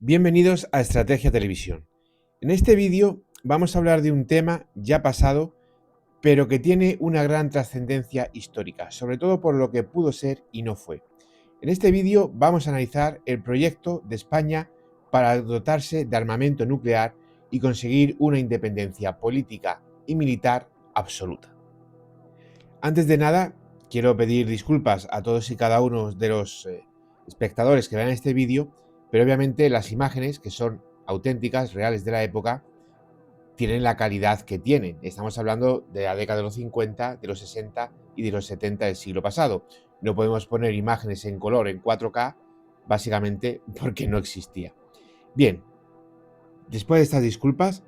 Bienvenidos a Estrategia Televisión. En este vídeo vamos a hablar de un tema ya pasado, pero que tiene una gran trascendencia histórica, sobre todo por lo que pudo ser y no fue. En este vídeo vamos a analizar el proyecto de España para dotarse de armamento nuclear y conseguir una independencia política y militar absoluta. Antes de nada, quiero pedir disculpas a todos y cada uno de los espectadores que vean este vídeo, pero obviamente las imágenes, que son auténticas, reales de la época, tienen la calidad que tienen. Estamos hablando de la década de los 50, de los 60 y de los 70 del siglo pasado. No podemos poner imágenes en color en 4K, básicamente porque no existía. Bien, después de estas disculpas,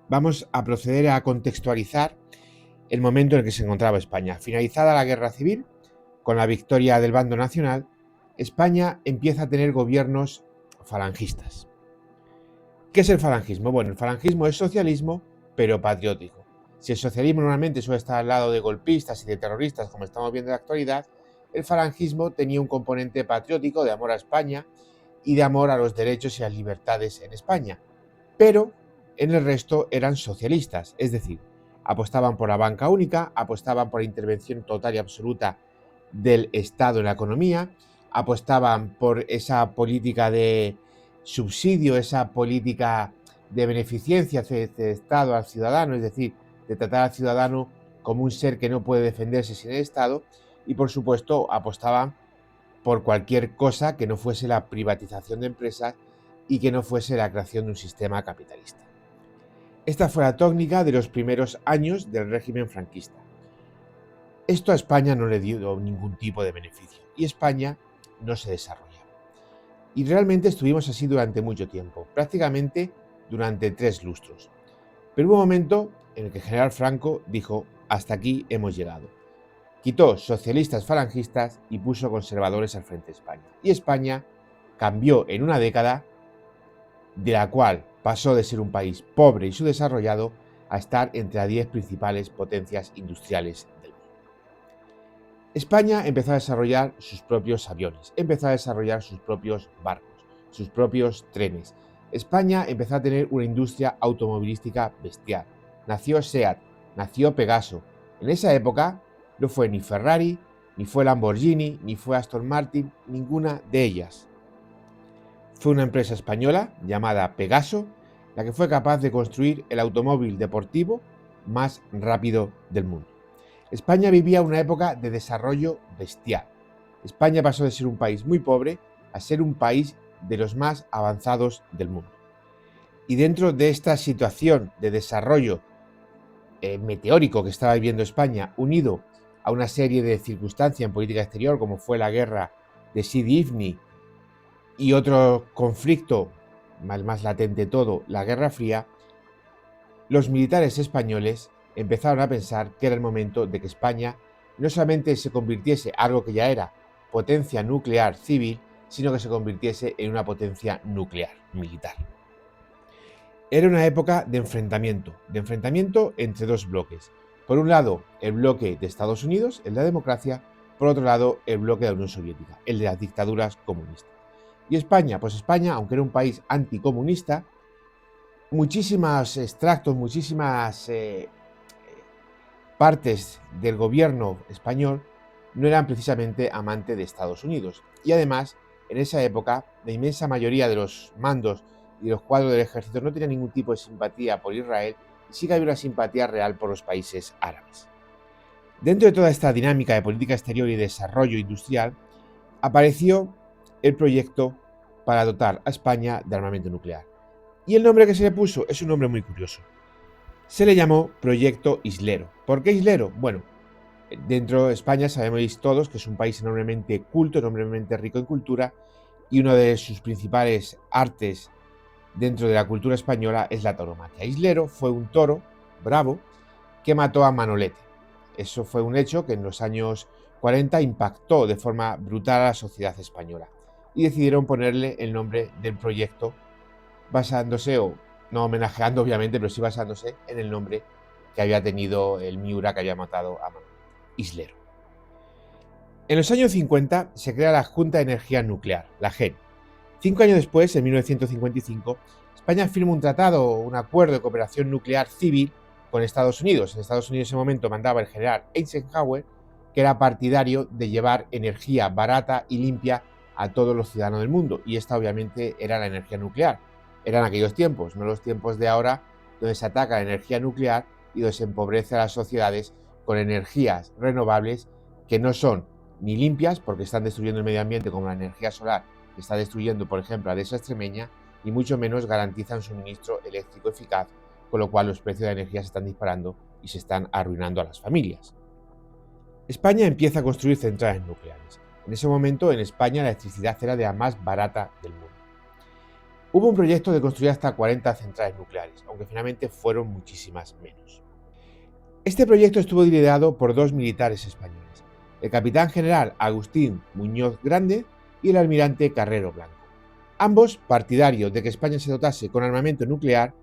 vamos a proceder a contextualizar el momento en el que se encontraba España. Finalizada la guerra civil, con la victoria del bando nacional, España empieza a tener gobiernos falangistas. ¿Qué es el falangismo? Bueno, el falangismo es socialismo, pero patriótico. Si el socialismo normalmente suele estar al lado de golpistas y de terroristas, como estamos viendo en la actualidad, el falangismo tenía un componente patriótico de amor a España y de amor a los derechos y las libertades en España. Pero en el resto eran socialistas, es decir, apostaban por la banca única, apostaban por la intervención total y absoluta del Estado en la economía, apostaban por esa política de subsidio, esa política de beneficencia del Estado al ciudadano, es decir, de tratar al ciudadano como un ser que no puede defenderse sin el Estado, y por supuesto apostaban por cualquier cosa que no fuese la privatización de empresas y que no fuese la creación de un sistema capitalista. Esta fue la tónica de los primeros años del régimen franquista. Esto a España no le dio ningún tipo de beneficio y España no se desarrollaba. Y realmente estuvimos así durante mucho tiempo, prácticamente durante 3 lustros. Pero hubo un momento en el que el general Franco dijo: hasta aquí hemos llegado. Quitó socialistas falangistas y puso conservadores al frente de España. Y España cambió en una década, de la cual pasó de ser un país pobre y subdesarrollado a estar entre las 10 principales potencias industriales del mundo. España empezó a desarrollar sus propios aviones, empezó a desarrollar sus propios barcos, sus propios trenes. España empezó a tener una industria automovilística bestial. Nació SEAT, nació Pegaso. En esa época no fue ni Ferrari, ni fue Lamborghini, ni fue Aston Martin, ninguna de ellas. Fue una empresa española llamada Pegaso la que fue capaz de construir el automóvil deportivo más rápido del mundo. España vivía una época de desarrollo bestial. España pasó de ser un país muy pobre a ser un país de los más avanzados del mundo. Y dentro de esta situación de desarrollo meteórico que estaba viviendo España, unido a una serie de circunstancias en política exterior, como fue la guerra de Sidi Ifni y otro conflicto más latente todo, la Guerra Fría, los militares españoles empezaron a pensar que era el momento de que España no solamente se convirtiese, algo que ya era, potencia nuclear civil, sino que se convirtiese en una potencia nuclear militar. Era una época de enfrentamiento entre dos bloques. Por un lado, el bloque de Estados Unidos, el de la democracia; por otro lado, el bloque de la Unión Soviética, el de las dictaduras comunistas. Y España, pues España, aunque era un país anticomunista, muchísimos extractos, muchísimas partes del gobierno español no eran precisamente amantes de Estados Unidos. Y además, en esa época, la inmensa mayoría de los mandos y los cuadros del ejército no tenían ningún tipo de simpatía por Israel, y sí que había una simpatía real por los países árabes. Dentro de toda esta dinámica de política exterior y desarrollo industrial, apareció el proyecto para dotar a España de armamento nuclear. Y el nombre que se le puso es un nombre muy curioso. Se le llamó Proyecto Islero. ¿Por qué Islero? Bueno, dentro de España sabemos todos que es un país enormemente culto, enormemente rico en cultura, y una de sus principales artes dentro de la cultura española es la tauromaquia. Islero fue un toro bravo que mató a Manolete. Eso fue un hecho que en los años 40 impactó de forma brutal a la sociedad española, y decidieron ponerle el nombre del proyecto basándose, o no homenajeando obviamente, pero sí basándose en el nombre que había tenido el Miura que había matado a Manolete, Islero. En los años 50 se crea la Junta de Energía Nuclear, la JEN, 5 años después, en 1955, España firma un tratado, un acuerdo de cooperación nuclear civil con Estados Unidos. En Estados Unidos en ese momento mandaba el general Eisenhower, que era partidario de llevar energía barata y limpia a todos los ciudadanos del mundo. Y esta obviamente era la energía nuclear. Eran aquellos tiempos, no los tiempos de ahora, donde se ataca la energía nuclear y donde se empobrece a las sociedades con energías renovables que no son ni limpias, porque están destruyendo el medio ambiente, como la energía solar, que está destruyendo, por ejemplo, a la dehesa extremeña, y mucho menos garantizan suministro eléctrico eficaz, con lo cual los precios de la energía se están disparando y se están arruinando a las familias. España empieza a construir centrales nucleares. En ese momento, en España, la electricidad era de la más barata del mundo. Hubo un proyecto de construir hasta 40 centrales nucleares, aunque finalmente fueron muchísimas menos. Este proyecto estuvo liderado por dos militares españoles, el capitán general Agustín Muñoz Grande y el almirante Carrero Blanco. Ambos partidarios de que España se dotase con armamento nuclear,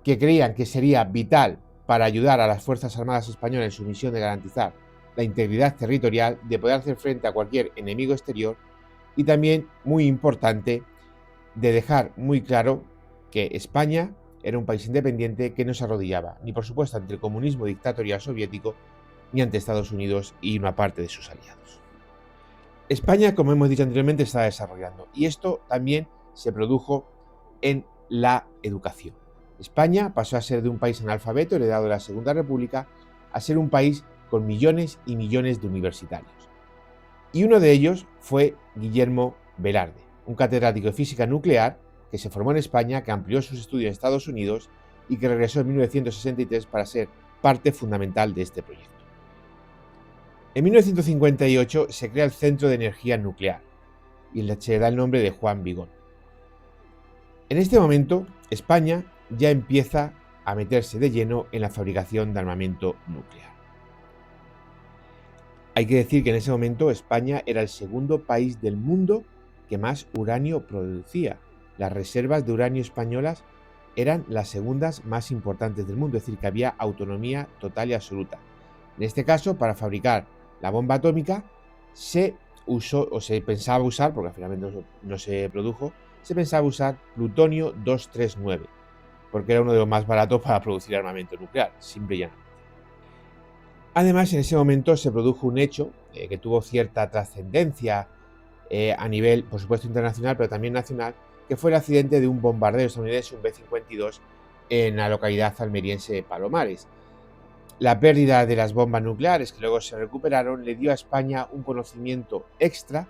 que creían que sería vital para ayudar a las Fuerzas Armadas españolas en su misión de garantizar la integridad territorial, de poder hacer frente a cualquier enemigo exterior, y también, muy importante, de dejar muy claro que España era un país independiente que no se arrodillaba, ni por supuesto ante el comunismo dictatorial soviético, ni ante Estados Unidos y una parte de sus aliados. España, como hemos dicho anteriormente, está desarrollando, y esto también se produjo en la educación. España pasó a ser de un país analfabeto heredado de la Segunda República a ser un país con millones y millones de universitarios. Y uno de ellos fue Guillermo Velarde, un catedrático de física nuclear que se formó en España, que amplió sus estudios en Estados Unidos y que regresó en 1963 para ser parte fundamental de este proyecto. En 1958 se crea el Centro de Energía Nuclear y se le da el nombre de Juan Vigón. En este momento, España ya empieza a meterse de lleno en la fabricación de armamento nuclear. Hay que decir que en ese momento España era el segundo país del mundo que más uranio producía. Las reservas de uranio españolas eran las segundas más importantes del mundo, es decir, que había autonomía total y absoluta. En este caso, para fabricar la bomba atómica se usó, o se pensaba usar, porque finalmente no se produjo, se pensaba usar plutonio 239, porque era uno de los más baratos para producir armamento nuclear, simple y llanamente. Además, en ese momento se produjo un hecho que tuvo cierta trascendencia a nivel, por supuesto, internacional, pero también nacional, que fue el accidente de un bombardero estadounidense, un B-52, en la localidad almeriense de Palomares. La pérdida de las bombas nucleares, que luego se recuperaron, le dio a España un conocimiento extra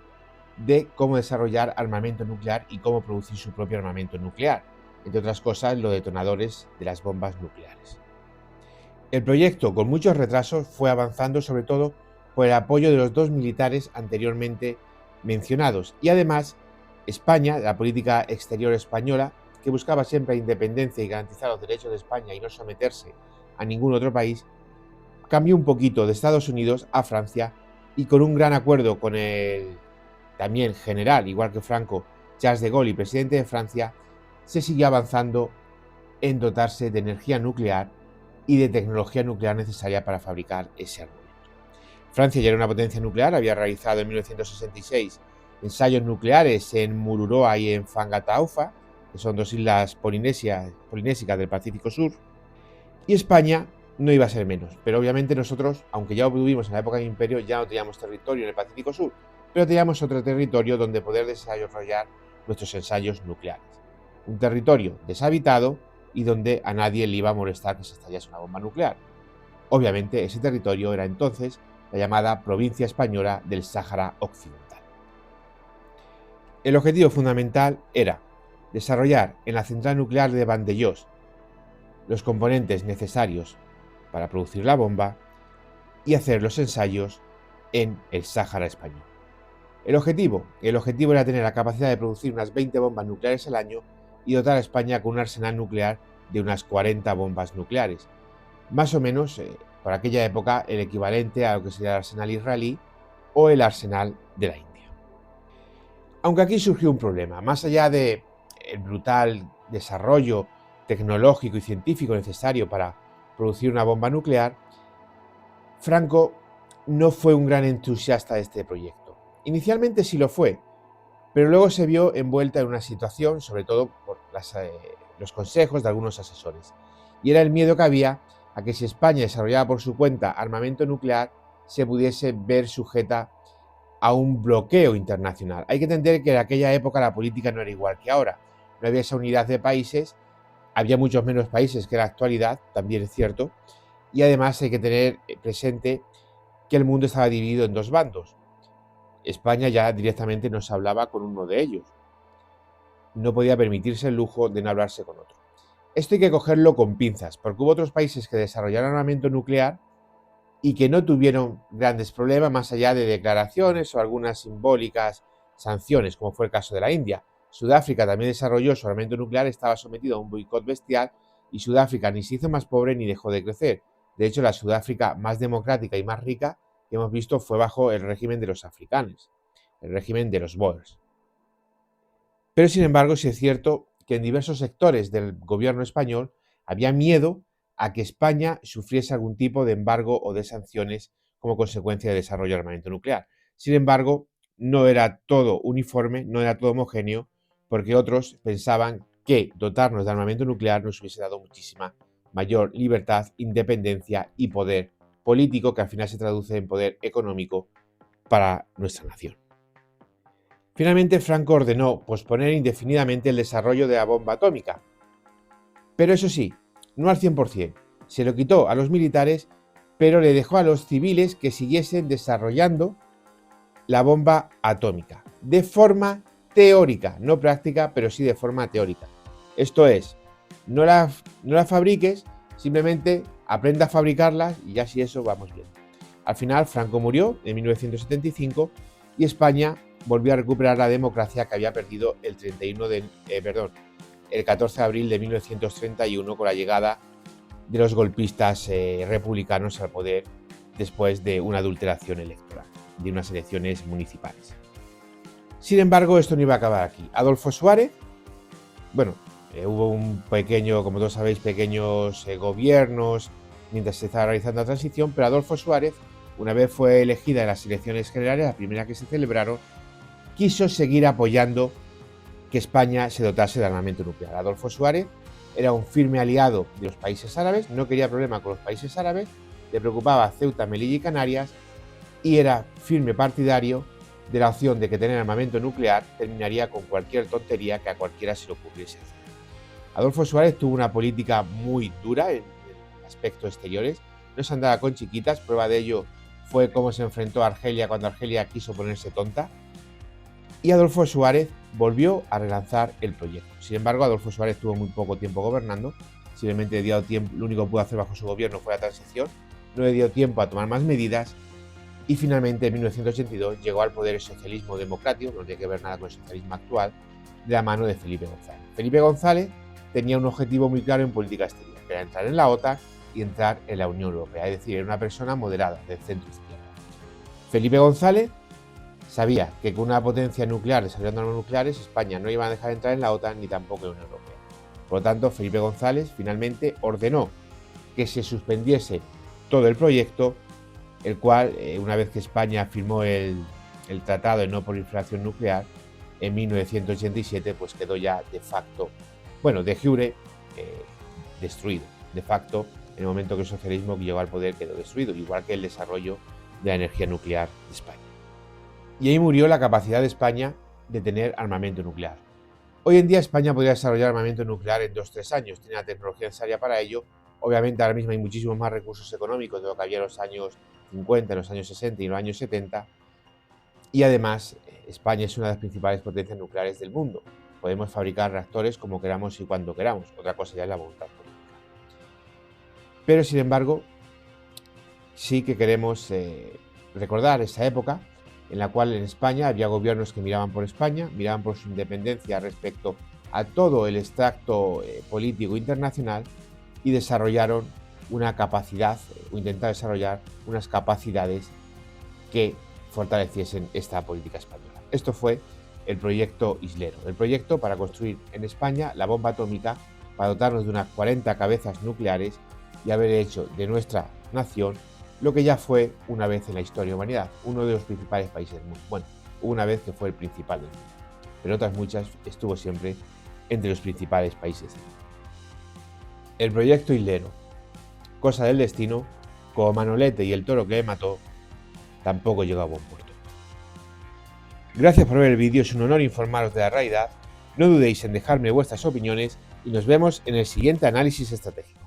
de cómo desarrollar armamento nuclear y cómo producir su propio armamento nuclear, entre otras cosas, los detonadores de las bombas nucleares. El proyecto, con muchos retrasos, fue avanzando sobre todo por el apoyo de los dos militares anteriormente mencionados, y además España, la política exterior española, que buscaba siempre la independencia y garantizar los derechos de España y no someterse a ningún otro país, cambió un poquito de Estados Unidos a Francia, y con un gran acuerdo con el también general, igual que Franco, Charles de Gaulle y presidente de Francia, se siguió avanzando en dotarse de energía nuclear y de tecnología nuclear necesaria para fabricar ese armamento. Francia ya era una potencia nuclear, había realizado en 1966 ensayos nucleares en Mururoa y en Fangataufa, que son dos islas polinésicas del Pacífico Sur, y España no iba a ser menos. Pero obviamente nosotros, aunque ya vivimos en la época del Imperio, ya no teníamos territorio en el Pacífico Sur, pero teníamos otro territorio donde poder desarrollar nuestros ensayos nucleares. Un territorio deshabitado y donde a nadie le iba a molestar que se estallase una bomba nuclear. Obviamente ese territorio era entonces la llamada provincia española del Sáhara Occidental. El objetivo fundamental era desarrollar en la central nuclear de Vandellós los componentes necesarios para producir la bomba y hacer los ensayos en el Sáhara español. El objetivo era tener la capacidad de producir unas 20 bombas nucleares al año y dotar a España con un arsenal nuclear de unas 40 bombas nucleares. Más o menos, por aquella época, el equivalente a lo que sería el arsenal israelí o el arsenal de la India. Aunque aquí surgió un problema, más allá del brutal desarrollo tecnológico y científico necesario para producir una bomba nuclear, Franco no fue un gran entusiasta de este proyecto. Inicialmente sí lo fue, pero luego se vio envuelta en una situación, sobre todo por los consejos de algunos asesores, y era el miedo que había a que si España desarrollaba por su cuenta armamento nuclear, se pudiese ver sujeta a un bloqueo internacional. Hay que entender que en aquella época la política no era igual que ahora. No había esa unidad de países, había muchos menos países que en la actualidad, también es cierto, y además hay que tener presente que el mundo estaba dividido en dos bandos. España ya directamente no se hablaba con uno de ellos. No podía permitirse el lujo de no hablarse con otro. Esto hay que cogerlo con pinzas, porque hubo otros países que desarrollaron armamento nuclear y que no tuvieron grandes problemas más allá de declaraciones o algunas simbólicas sanciones, como fue el caso de la India. Sudáfrica también desarrolló su armamento nuclear, estaba sometido a un boicot bestial y Sudáfrica ni se hizo más pobre ni dejó de crecer. De hecho, la Sudáfrica más democrática y más rica que hemos visto fue bajo el régimen de los africanos, el régimen de los Boers. Pero sin embargo, sí es cierto que en diversos sectores del gobierno español había miedo a que España sufriese algún tipo de embargo o de sanciones como consecuencia de desarrollo de armamento nuclear. Sin embargo, no era todo uniforme, no era todo homogéneo, porque otros pensaban que dotarnos de armamento nuclear nos hubiese dado muchísima mayor libertad, independencia y poder político, que al final se traduce en poder económico para nuestra nación. Finalmente, Franco ordenó posponer indefinidamente el desarrollo de la bomba atómica. Pero eso sí, no al 100%. Se lo quitó a los militares, pero le dejó a los civiles que siguiesen desarrollando la bomba atómica. De forma teórica, no práctica, pero sí de forma teórica. Esto es, no la fabriques, simplemente aprenda a fabricarlas y ya si eso vamos bien. Al final, Franco murió en 1975 y España volvió a recuperar la democracia que había perdido el 14 de abril de 1931 con la llegada de los golpistas republicanos al poder después de una adulteración electoral, de unas elecciones municipales. Sin embargo, esto no iba a acabar aquí. Adolfo Suárez, hubo un pequeño, como todos sabéis, pequeños gobiernos mientras se estaba realizando la transición, pero Adolfo Suárez, una vez fue elegida en las elecciones generales, la primera que se celebraron, quiso seguir apoyando que España se dotase de armamento nuclear. Adolfo Suárez era un firme aliado de los países árabes, no quería problema con los países árabes, le preocupaba Ceuta, Melilla y Canarias y era firme partidario de la opción de que tener armamento nuclear terminaría con cualquier tontería que a cualquiera se le ocurriese hacer. Adolfo Suárez tuvo una política muy dura en aspectos exteriores, no se andaba con chiquitas, prueba de ello fue cómo se enfrentó a Argelia cuando Argelia quiso ponerse tonta, y Adolfo Suárez volvió a relanzar el proyecto. Sin embargo, Adolfo Suárez tuvo muy poco tiempo gobernando, simplemente dio tiempo, lo único que pudo hacer bajo su gobierno fue la transición, no le dio tiempo a tomar más medidas y finalmente en 1982 llegó al poder el socialismo democrático, no tiene que ver nada con el socialismo actual, de la mano de Felipe González. Felipe González tenía un objetivo muy claro en política exterior, que era entrar en la OTAN y entrar en la Unión Europea, es decir, era una persona moderada, del centro izquierda. Felipe González sabía que con una potencia nuclear desarrollando armas nucleares, España no iba a dejar entrar en la OTAN ni tampoco en la Unión Europea. Por lo tanto, Felipe González finalmente ordenó que se suspendiese todo el proyecto, el cual, una vez que España firmó el Tratado de No Proliferación Nuclear, en 1987, pues quedó ya de facto, de jure, destruido. De facto, en el momento que el socialismo llegó al poder quedó destruido, igual que el desarrollo de la energía nuclear de España. Y ahí murió la capacidad de España de tener armamento nuclear. Hoy en día España podría desarrollar armamento nuclear en 2-3 años, tiene la tecnología necesaria para ello. Obviamente ahora mismo hay muchísimos más recursos económicos de lo que había en los años 50, en los años 60 y en los años 70. Y además España es una de las principales potencias nucleares del mundo. Podemos fabricar reactores como queramos y cuando queramos. Otra cosa ya es la voluntad política. Pero sin embargo, sí que queremos recordar esa época en la cual en España había gobiernos que miraban por España, miraban por su independencia respecto a todo el extracto político internacional y desarrollaron una capacidad, o intentaron desarrollar unas capacidades que fortaleciesen esta política española. Esto fue el proyecto Islero, el proyecto para construir en España la bomba atómica, para dotarnos de unas 40 cabezas nucleares y haber hecho de nuestra nación lo que ya fue una vez en la historia de la humanidad, uno de los principales países del mundo. Una vez que fue el principal del mundo. pero otras muchas estuvo siempre entre los principales países. El proyecto Hilero, cosa del destino, como Manolete y el toro que le mató, tampoco llegó a buen puerto. Gracias por ver el vídeo, es un honor informaros de la realidad. No dudéis en dejarme vuestras opiniones y nos vemos en el siguiente análisis estratégico.